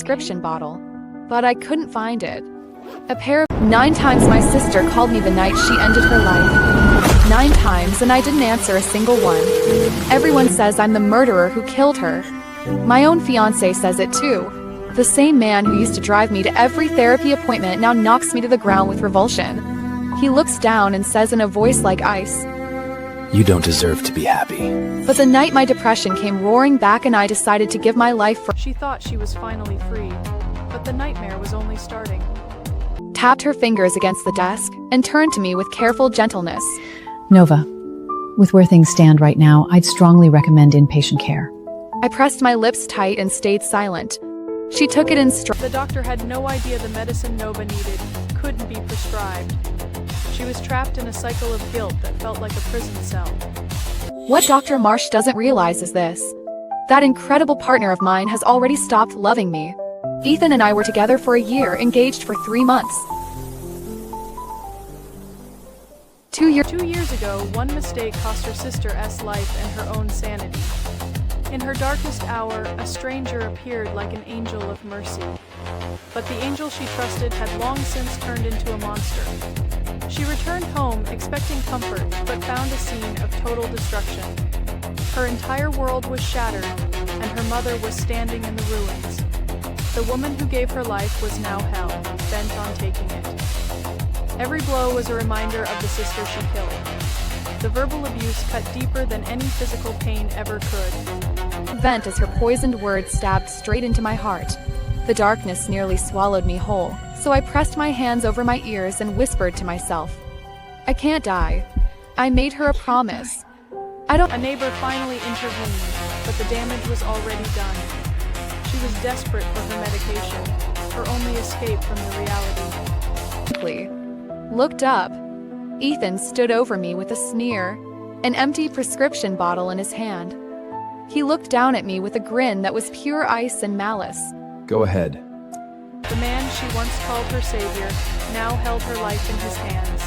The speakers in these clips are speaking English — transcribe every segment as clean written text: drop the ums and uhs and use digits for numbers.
prescription bottle, but I couldn't find it. 9 times my sister called me the night she ended her life. 9 times, and I didn't answer a single one. Everyone says I'm the murderer who killed her. My own fiancé says it too. The same man who used to drive me to every therapy appointment now knocks me to the ground with revulsion. He looks down and says in a voice like ice, "You don't deserve to be happy." But the night my depression came roaring back and I decided to give my life for— She thought she was finally free, but the nightmare was only starting. Tapped her fingers against the desk and turned to me with careful gentleness. Nova, with where things stand right now, I'd strongly recommend inpatient care. I pressed my lips tight and stayed silent. She took it in stride. The doctor had no idea the medicine Nova needed couldn't be prescribed. She was trapped in a cycle of guilt that felt like a prison cell. What Dr. Marsh doesn't realize is this: that incredible partner of mine has already stopped loving me. Ethan and I were together for a year, engaged for 3 months. 2 years ago, one mistake cost her sister's life and her own sanity. In her darkest hour, a stranger appeared like an angel of mercy. But the angel she trusted had long since turned into a monster. She returned home expecting comfort, but found a scene of total destruction. Her entire world was shattered, and her mother was standing in the ruins. The woman who gave her life was now hell, bent on taking it. Every blow was a reminder of the sister she killed. The verbal abuse cut deeper than any physical pain ever could. Vent as her poisoned words stabbed straight into my heart. The darkness nearly swallowed me whole, so I pressed my hands over my ears and whispered to myself, "I can't die. I made her a promise. A neighbor finally intervened, but the damage was already done. She was desperate for her medication, her only escape from the reality. Looked up. Ethan stood over me with a sneer, an empty prescription bottle in his hand. He looked down at me with a grin that was pure ice and malice. Go ahead. The man she once called her savior now held her life in his hands.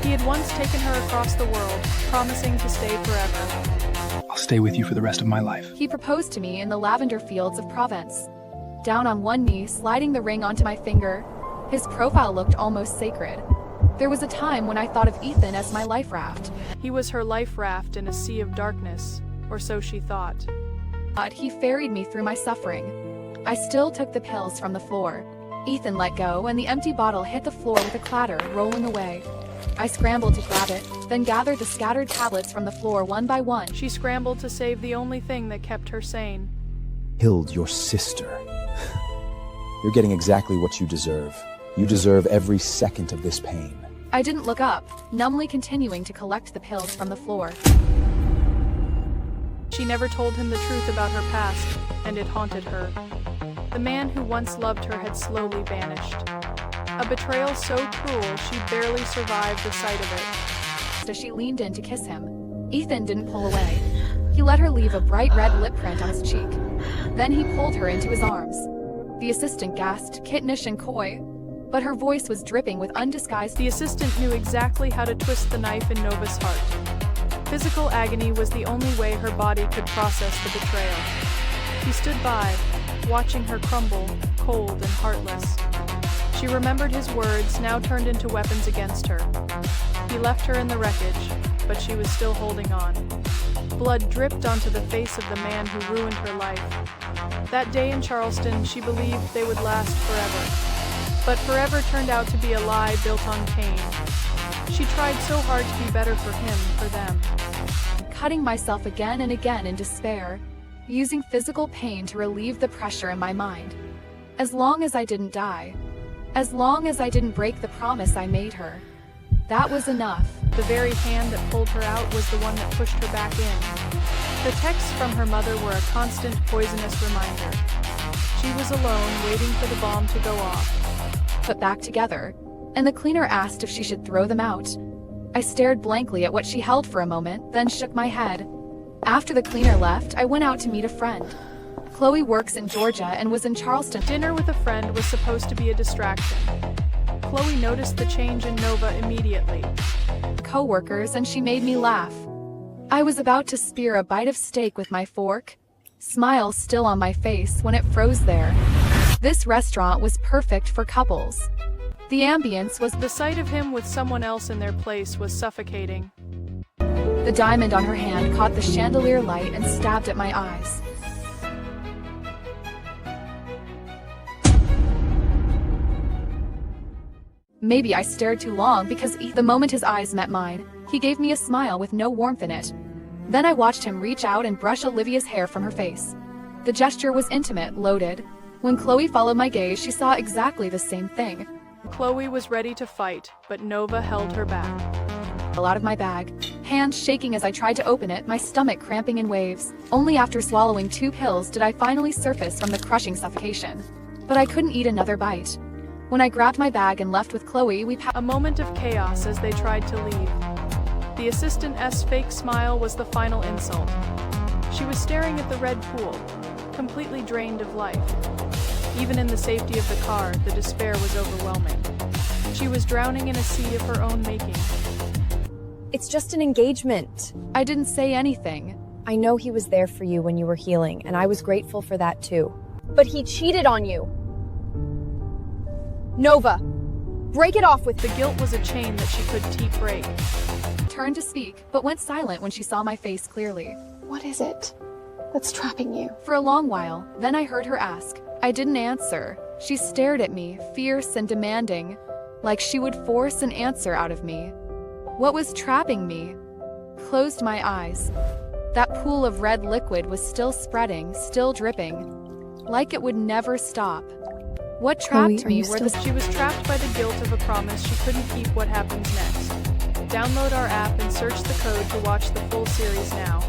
He had once taken her across the world, promising to stay forever. I'll stay with you for the rest of my life. He proposed to me in the lavender fields of Provence. Down on one knee, sliding the ring onto my finger, his profile looked almost sacred. There was a time when I thought of Ethan as my life raft. He was her life raft in a sea of darkness, or so she thought. But he ferried me through my suffering. I still took the pills from the floor. Ethan let go and the empty bottle hit the floor with a clatter, rolling away. I scrambled to grab it, then gathered the scattered tablets from the floor one by one. She scrambled to save the only thing that kept her sane. Killed your sister. You're getting exactly what you deserve. You deserve every second of this pain. I didn't look up, numbly continuing to collect the pills from the floor. She never told him the truth about her past, and it haunted her. The man who once loved her had slowly vanished. A betrayal so cruel she barely survived the sight of it. As she leaned in to kiss him, Ethan didn't pull away. He let her leave a bright red lip print on his cheek. Then he pulled her into his arms. The assistant gasped, kittenish and coy, but her voice was dripping with undisguised— The assistant knew exactly how to twist the knife in Nova's heart. Physical agony was the only way her body could process the betrayal. He stood by, watching her crumble, cold and heartless. She remembered his words, now turned into weapons against her. He left her in the wreckage, but she was still holding on. Blood dripped onto the face of the man who ruined her life. That day in Charleston, she believed they would last forever. But forever turned out to be a lie built on pain. She tried so hard to be better for him, for them. Cutting myself again and again in despair, using physical pain to relieve the pressure in my mind. As long as I didn't die, as long as I didn't break the promise I made her, that was enough. The very hand that pulled her out was the one that pushed her back in. The texts from her mother were a constant poisonous reminder. She was alone, waiting for the bomb to go off. Put back together, and the cleaner asked if she should throw them out. I stared blankly at what she held for a moment, then shook my head. After the cleaner left, I went out to meet a friend. Chloe works in Georgia and was in Charleston. Dinner with a friend was supposed to be a distraction. Chloe noticed the change in Nova immediately. Co-workers, and she made me laugh. I was about to spear a bite of steak with my fork, smile still on my face, when it froze there. This restaurant was perfect for couples. The ambience was The sight of him with someone else in their place was suffocating. the diamond on her hand caught the chandelier light and stabbed at my eyes. Maybe I stared too long because the moment his eyes met mine, he gave me a smile with no warmth in it. Then I watched him reach out and brush Olivia's hair from her face. The gesture was intimate, loaded. When Chloe followed my gaze, she saw exactly the same thing. Chloe was ready to fight, but Nova held her back. Fell out of my bag, hands shaking as I tried to open it, my stomach cramping in waves. Only after swallowing 2 pills did I finally surface from the crushing suffocation. But I couldn't eat another bite. When I grabbed my bag and left with Chloe, we A moment of chaos as they tried to leave. The assistant's fake smile was the final insult. She was staring at the red pool, completely drained of life. Even in the safety of the car, the despair was overwhelming. She was drowning in a sea of her own making. It's just an engagement. I didn't say anything. I know he was there for you when you were healing, and I was grateful for that too. But he cheated on you. Nova, break it off with The guilt was a chain that she couldn't break. Turned to speak, but went silent when she saw my face clearly. What is it that's trapping you? For a long while, then I heard her ask. I didn't answer. She stared at me, fierce and demanding, like she would force an answer out of me. What was trapping me? Closed my eyes. That pool of red liquid was still spreading, still dripping, like it would never stop. What trapped Chloe, me are were you the She was trapped by the guilt of a promise she couldn't keep. What happens next? Download our app and search the code to watch the full series now.